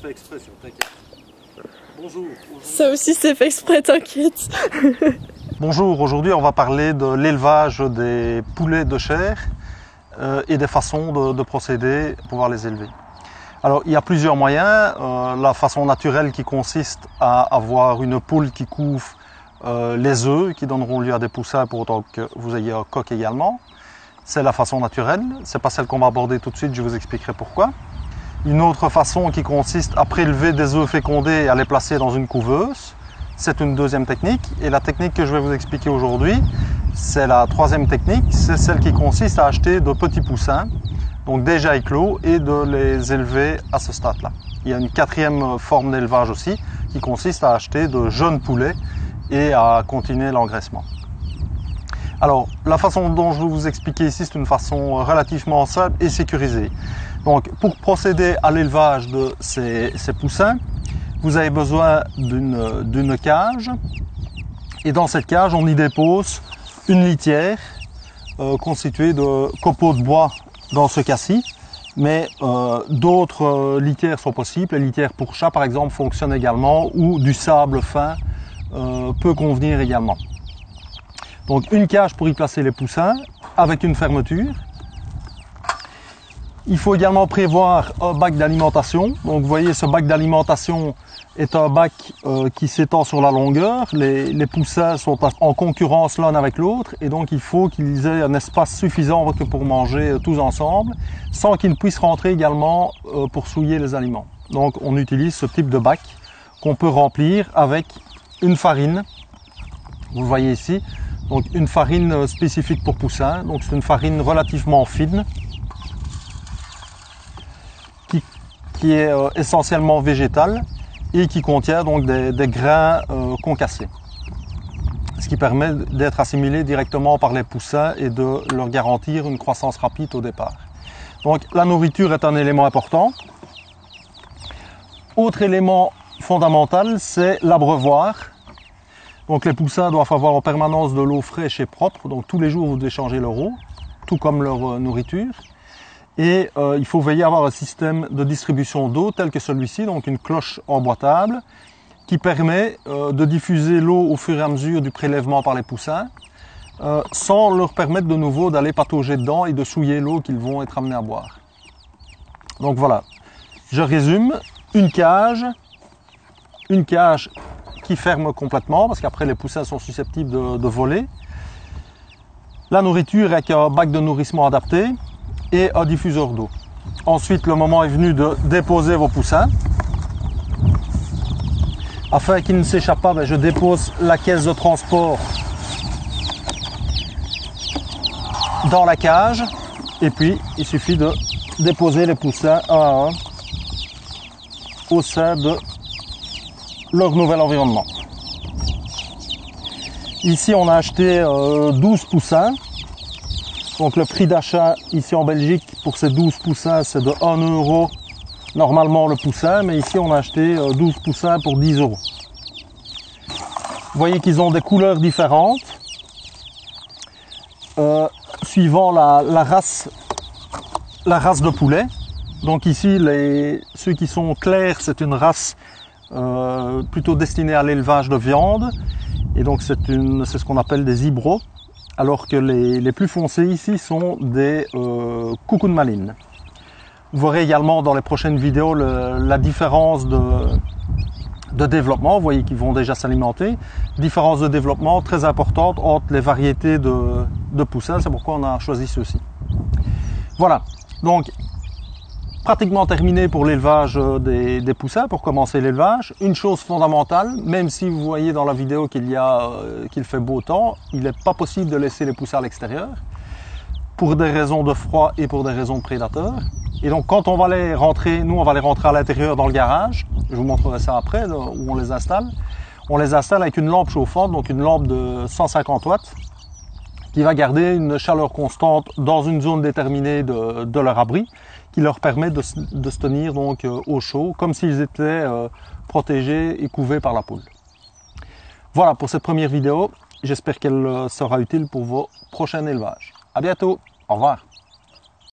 fait exprès, t'inquiète. Bonjour. Ça aussi c'est fait exprès, t'inquiète. Bonjour, aujourd'hui on va parler de l'élevage des poulets de chair et des façons de procéder pour pouvoir les élever. Alors il y a plusieurs moyens. La façon naturelle qui consiste à avoir une poule qui couvre les œufs qui donneront lieu à des poussins pour autant que vous ayez un coq également. C'est la façon naturelle, c'est pas celle qu'on va aborder tout de suite, je vous expliquerai pourquoi. Une autre façon qui consiste à prélever des œufs fécondés et à les placer dans une couveuse. C'est une deuxième technique. Et la technique que je vais vous expliquer aujourd'hui, c'est la troisième technique. C'est celle qui consiste à acheter de petits poussins, donc déjà éclos, et de les élever à ce stade-là. Il y a une quatrième forme d'élevage aussi, qui consiste à acheter de jeunes poulets et à continuer l'engraissement. Alors, la façon dont je vais vous expliquer ici, c'est une façon relativement simple et sécurisée. Donc, pour procéder à l'élevage de ces poussins, vous avez besoin d'une cage. Et dans cette cage, on y dépose une litière constituée de copeaux de bois dans ce cas-ci. Mais d'autres litières sont possibles. Les litières pour chat, par exemple, fonctionnent également, ou du sable fin peut convenir également. Donc une cage pour y placer les poussins avec une fermeture. Il faut également prévoir un bac d'alimentation. Donc vous voyez, ce bac d'alimentation est un bac qui s'étend sur la longueur. Les poussins sont en concurrence l'un avec l'autre et donc il faut qu'ils aient un espace suffisant pour manger tous ensemble sans qu'ils ne puissent rentrer également pour souiller les aliments. Donc on utilise ce type de bac qu'on peut remplir avec une farine. Vous le voyez ici. Donc une farine spécifique pour poussins, donc c'est une farine relativement fine qui est essentiellement végétale et qui contient donc des grains concassés. Ce qui permet d'être assimilé directement par les poussins et de leur garantir une croissance rapide au départ. Donc la nourriture est un élément important. Autre élément fondamental, c'est l'abreuvoir. Donc les poussins doivent avoir en permanence de l'eau fraîche et propre, donc tous les jours vous devez changer leur eau, tout comme leur nourriture. Et il faut veiller à avoir un système de distribution d'eau tel que celui-ci, donc une cloche emboîtable, qui permet de diffuser l'eau au fur et à mesure du prélèvement par les poussins, sans leur permettre de nouveau d'aller patauger dedans et de souiller l'eau qu'ils vont être amenés à boire. Donc voilà, je résume, une cage qui ferme complètement parce qu'après les poussins sont susceptibles de voler. La nourriture avec un bac de nourrissement adapté et un diffuseur d'eau. Ensuite, le moment est venu de déposer vos poussins. Afin qu'ils ne s'échappent pas, je dépose la caisse de transport dans la cage et puis il suffit de déposer les poussins un à un au sein de leur nouvel environnement. Ici on a acheté 12 poussins. Donc le prix d'achat ici en Belgique pour ces 12 poussins c'est de 1 € normalement le poussin, mais ici on a acheté 12 poussins pour 10 €. Vous voyez qu'ils ont des couleurs différentes suivant la race de poulet. Donc ici ceux qui sont clairs c'est une race plutôt destiné à l'élevage de viande et donc c'est ce qu'on appelle des ibros, alors que les plus foncés ici sont des coucou de malines. Vous verrez également dans les prochaines vidéos la différence de développement. Vous voyez qu'ils vont déjà s'alimenter. Différence de développement très importante entre les variétés de poussins, c'est pourquoi on a choisi ceux-ci. Voilà, donc pratiquement terminé pour l'élevage des poussins, pour commencer l'élevage. Une chose fondamentale, même si vous voyez dans la vidéo qu'il fait beau temps, il n'est pas possible de laisser les poussins à l'extérieur pour des raisons de froid et pour des raisons prédateurs. Et donc quand on va les rentrer, nous on va les rentrer à l'intérieur dans le garage, je vous montrerai ça après, où on les installe. On les installe avec une lampe chauffante, donc une lampe de 150 watts, qui va garder une chaleur constante dans une zone déterminée de leur abri, qui leur permet de se tenir donc au chaud, comme s'ils étaient protégés et couvés par la poule. Voilà pour cette première vidéo, j'espère qu'elle sera utile pour vos prochains élevages. À bientôt, au revoir.